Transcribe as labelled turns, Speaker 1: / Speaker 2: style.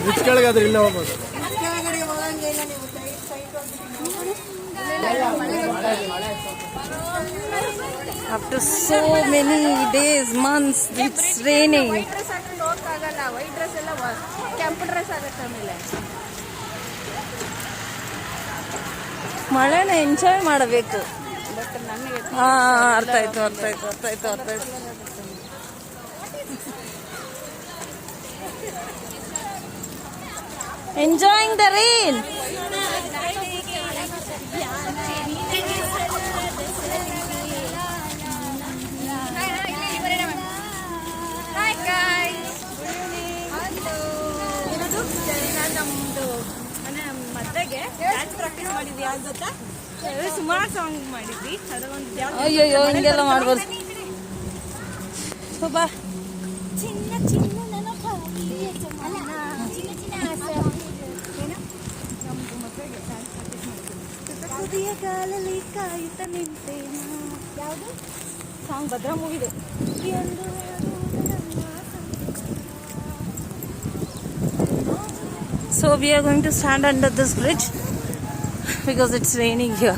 Speaker 1: Bridge ಕೆಳಗಾದ್ರೆ ಇಲ್ಲೇ ಹೋಗ್ಬೋದು.
Speaker 2: After so many days, months, it's raining.
Speaker 3: White dress ಎಲ್ಲ ಕೆಂಪು ಡ್ರೆಸ್ ಆಗುತ್ತೆ ಆಮೇಲೆ.
Speaker 2: ಮಳೆನ ಎಂಜಾಯ್ ಮಾಡಬೇಕು.
Speaker 3: ಬಟ್ ನನಗೆ
Speaker 2: ಅರ್ಥ ಆಯ್ತು. Enjoying the rain.
Speaker 3: ನಮ್ದು ಮದ್ವೆಗೆ ಡ್ಯಾನ್ಸ್ ಪ್ರಾಕ್ಟೀಸ್ ಮಾಡಿದ್ವಿ. ಯಾವ್ದು ಗೊತ್ತಾ? ಸುಮಾರು ಸಾಂಗ್ ಮಾಡಿದ್ವಿ. ಅದೊಂದು
Speaker 2: ಅಯ್ಯೋ ಹಿಂಗೆಲ್ಲ ಮಾಡ್ಬಾರ್ದು. ಬಾ
Speaker 3: ಚಿನ್ನ ಚಿನ್ನ ನಮ್ದು ಮದ್ವೆಗೆ ಡ್ಯಾನ್ಸ್ ಪ್ರಾಕ್ಟೀಸ್ ಮಾಡಿದ್ವಿ. ಕುದಿಯ ಕಾಲಲ್ಲಿ ಕಾಯುತ್ತ ನಿಂತೇನ. ಯಾವುದು ಸಾಂಗ್? ಭದ್ರಾ ಮೂವಿದು.
Speaker 2: So we are going to stand under this bridge because it's raining here.